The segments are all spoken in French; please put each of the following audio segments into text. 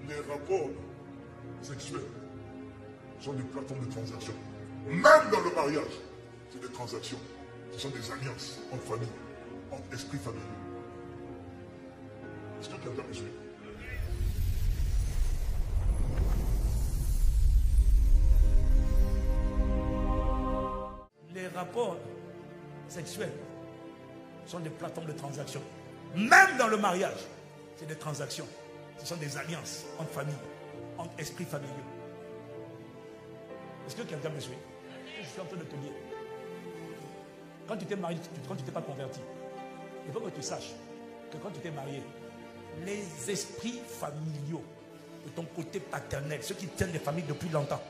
Les rapports sexuels sont des plateformes de transaction. Même dans le mariage, c'est des transactions. Ce sont des alliances entre familles, entre esprits familiaux. Est-ce que quelqu'un me suit? Les rapports sexuels sont des plateformes de transaction. Même dans le mariage, c'est des transactions. Ce sont des alliances entre familles, entre esprits familiaux. Est-ce que quelqu'un me suit? Je suis en train de te dire. Quand tu t'es marié, quand tu t'es pas converti, il faut que tu saches que quand tu t'es marié, les esprits familiaux de ton côté paternel, ceux qui tiennent les familles depuis longtemps,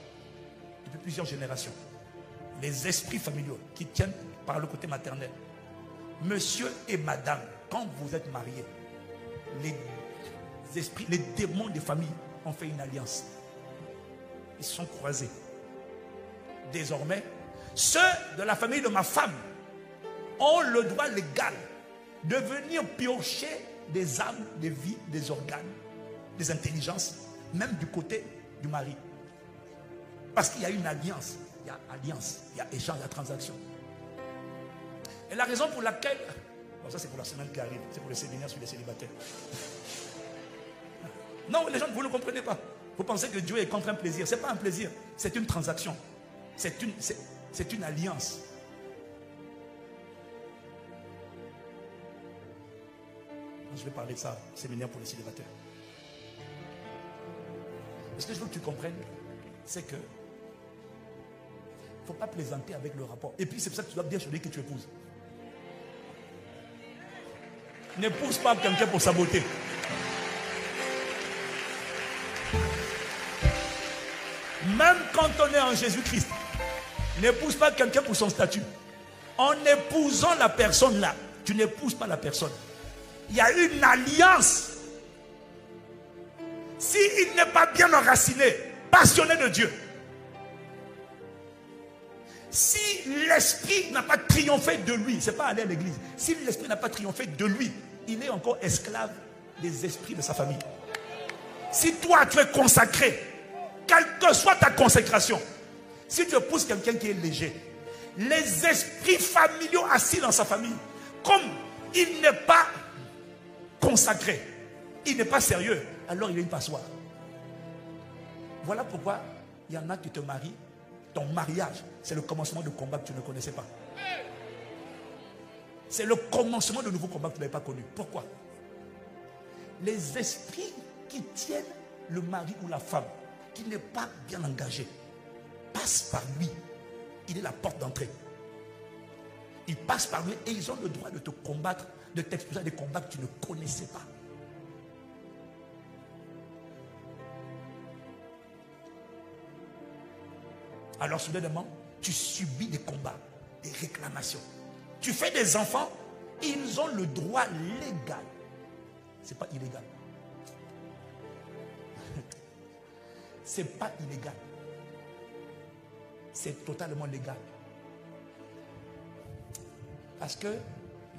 depuis plusieurs générations, les esprits familiaux qui tiennent par le côté maternel, monsieur et madame, quand vous êtes mariés, les esprits, les démons des familles ont fait une alliance. Ils se sont croisés. Désormais, ceux de la famille de ma femme ont le droit légal de venir piocher des âmes, des vies, des organes, des intelligences, même du côté du mari. Parce qu'il y a une alliance. Il y a alliance, il y a échange, il y a transaction. Et la raison pour laquelle... Bon, ça c'est pour la semaine qui arrive, c'est pour le séminaire sur les célibataires. Non, les gens, vous ne comprenez pas. Vous pensez que Dieu est contre un plaisir. Ce n'est pas un plaisir, c'est une transaction. C'est une alliance. Je vais parler de ça, séminaire pour les célibataires. Ce que je veux que tu comprennes, c'est que il ne faut pas plaisanter avec le rapport. Et puis c'est pour ça que tu dois bien choisir que tu épouses. N'épouse pas quelqu'un pour sa beauté. Même quand on est en Jésus-Christ, n'épouse pas quelqu'un pour son statut. En épousant la personne là, tu n'épouses pas la personne. Il y a une alliance. S'il n'est pas bien enraciné, passionné de Dieu, si l'esprit n'a pas triomphé de lui, c'est pas aller à l'église, si l'esprit n'a pas triomphé de lui, il est encore esclave des esprits de sa famille. Si toi tu es consacré, quelle que soit ta consécration, si tu épouses quelqu'un qui est léger, les esprits familiaux assis dans sa famille, comme il n'est pas consacré, il n'est pas sérieux, alors il est une passoire. Voilà pourquoi il y en a qui te marient. Ton mariage, c'est le commencement de combat que tu ne connaissais pas. C'est le commencement de nouveaux combats que tu n'avais pas connu. Pourquoi? Les esprits qui tiennent le mari ou la femme, qui n'est pas bien engagé, passent par lui. Il est la porte d'entrée. Ils passent par lui et ils ont le droit de te combattre, de t'exposer à des combats que tu ne connaissais pas. Alors soudainement, tu subis des combats, des réclamations. Tu fais des enfants, ils ont le droit légal. Ce n'est pas illégal. Ce n'est pas illégal. C'est totalement légal. Parce que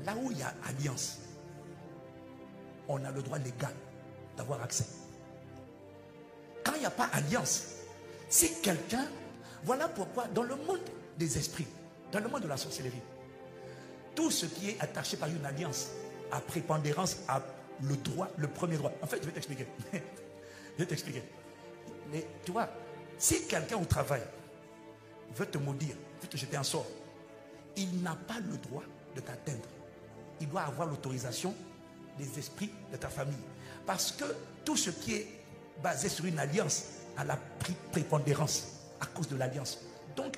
là où il y a alliance, on a le droit légal d'avoir accès. Quand il n'y a pas alliance, si quelqu'un... Voilà pourquoi dans le monde des esprits, dans le monde de la sorcellerie, tout ce qui est attaché par une alliance à prépondérance a le droit, le premier droit. En fait, je vais t'expliquer. Je vais t'expliquer. Tu vois, si quelqu'un au travail veut te maudire, veut te jeter un sort, il n'a pas le droit de t'atteindre. Il doit avoir l'autorisation des esprits de ta famille. Parce que tout ce qui est basé sur une alliance a la prépondérance à cause de l'alliance. Donc,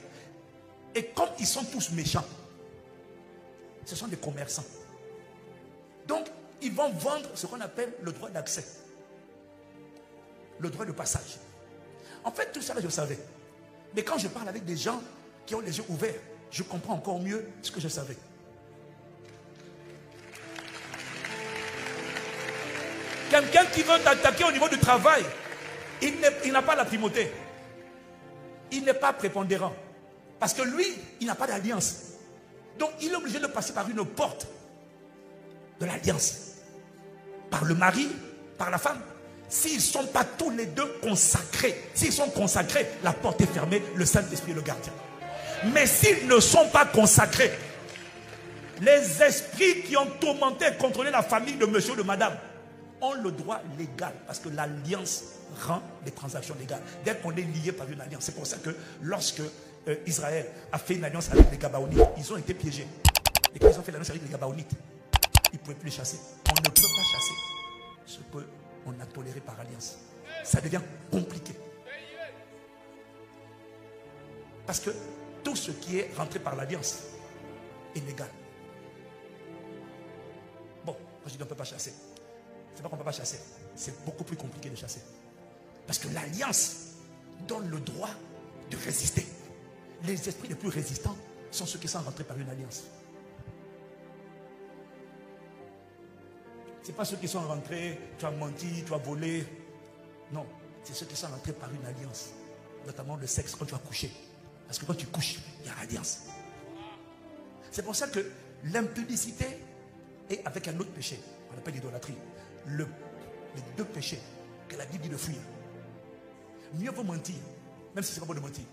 et comme ils sont tous méchants, ce sont des commerçants. Donc, ils vont vendre ce qu'on appelle le droit d'accès. Le droit de passage. En fait, tout ça, là, je savais. Mais quand je parle avec des gens qui ont les yeux ouverts, je comprends encore mieux ce que je savais. Quelqu'un qui veut t'attaquer au niveau du travail, il n'a pas la primauté. Il n'est pas prépondérant. Parce que lui, il n'a pas d'alliance. Donc, il est obligé de passer par une porte de l'alliance. Par le mari, par la femme. s'ils ne sont pas tous les deux consacrés, s'ils sont consacrés, la porte est fermée, le Saint-Esprit est le gardien. Mais s'ils ne sont pas consacrés, les esprits qui ont tourmenté et contrôlé la famille de monsieur ou de madame ont le droit légal, parce que l'alliance rend les transactions légales. Dès qu'on est lié par une alliance, c'est pour ça que lorsque Israël a fait une alliance avec les Gabaonites, ils ont été piégés. Et quand ils ont fait l'alliance avec les Gabaonites, ils ne pouvaient plus les chasser. On ne peut pas chasser ce qu'on a toléré par alliance. Ça devient compliqué. Parce que tout ce qui est rentré par l'alliance est légal. Bon, moi je dis on ne peut pas chasser. C'est pas qu'on ne peut pas chasser. C'est beaucoup plus compliqué de chasser. Parce que l'alliance donne le droit de résister. Les esprits les plus résistants sont ceux qui sont rentrés par une alliance. Ce n'est pas ceux qui sont rentrés, tu as menti, tu as volé. Non, c'est ceux qui sont rentrés par une alliance. Notamment le sexe quand tu as couché. Parce que quand tu couches, il y a alliance. C'est pour ça que l'impudicité est avec un autre péché. On appelle l'idolâtrie. Les deux péchés que la Bible dit de fuir. Mieux vaut mentir, même si ce n'est pas bon de mentir.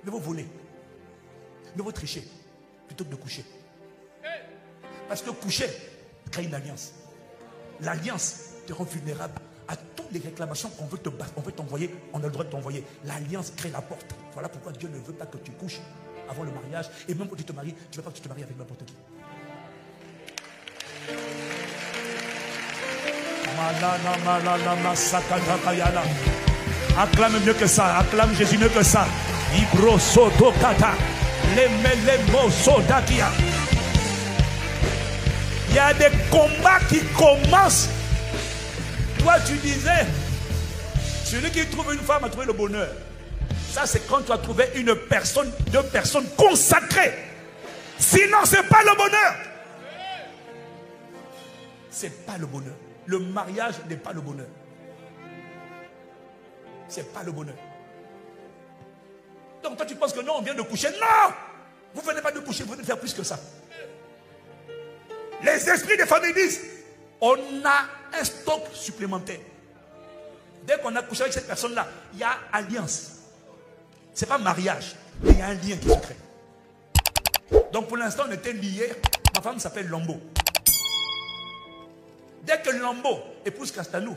Mieux vaut voler. Mieux vaut tricher plutôt que de coucher. Parce que coucher crée une alliance. L'alliance te rend vulnérable à toutes les réclamations qu'on veut te battre, on veut t'envoyer, on a le droit de t'envoyer. L'alliance crée la porte. Voilà pourquoi Dieu ne veut pas que tu couches avant le mariage. Et même quand tu te maries, tu ne veux pas que tu te maries avec n'importe qui. Acclame mieux que ça, acclame Jésus mieux que ça. Il y a des combats qui commencent. Toi tu disais, celui qui trouve une femme a trouvé le bonheur. Ça c'est quand tu as trouvé une personne, deux personnes consacrées. Sinon c'est pas le bonheur. C'est pas le bonheur. Le mariage n'est pas le bonheur. C'est pas le bonheur. Donc toi tu penses que non, on vient de coucher. Non! Vous venez pas de coucher, vous venez de faire plus que ça. Les esprits des familles disent, on a un stock supplémentaire. Dès qu'on a couché avec cette personne-là, il y a alliance. Ce n'est pas mariage, mais il y a un lien qui se crée. Donc pour l'instant, on était liés. Ma femme s'appelle Lambo. Dès que Lambo épouse Castanou,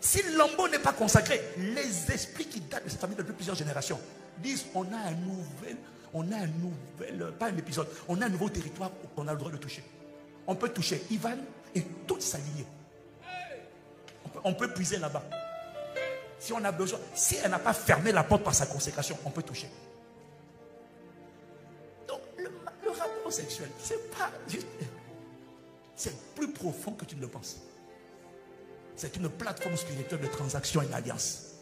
si Lambo n'est pas consacré, les esprits qui datent de cette famille depuis plusieurs générations disent, on a un nouvel, pas un épisode, on a un nouveau territoire qu'on a le droit de toucher. On peut toucher Ivan et toute sa lignée. On peut puiser là-bas. Si on a besoin, si elle n'a pas fermé la porte par sa consécration, on peut toucher. Donc le rapport sexuel, c'est pas juste, c'est plus profond que tu ne le penses. C'est une plateforme spirituelle de transaction et d'alliance.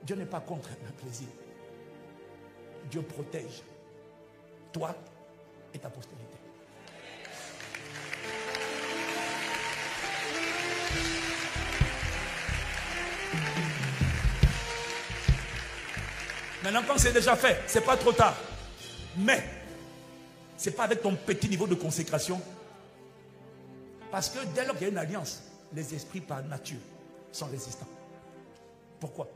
Dieu n'est pas contre le plaisir. Dieu protège toi et ta postérité. Maintenant, quand c'est déjà fait, c'est pas trop tard. Mais, c'est pas avec ton petit niveau de consécration. Parce que dès lors qu'il y a une alliance, les esprits par nature sont résistants. Pourquoi?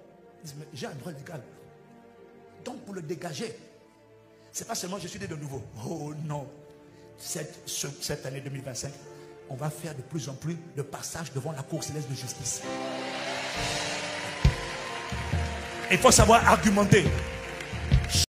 Ils disent, mais j'ai un droit légal. Donc pour le dégager, c'est pas seulement je suis né de nouveau. Oh non. Cette année 2025, on va faire de plus en plus de passages devant la cour céleste de justice. Il faut savoir argumenter.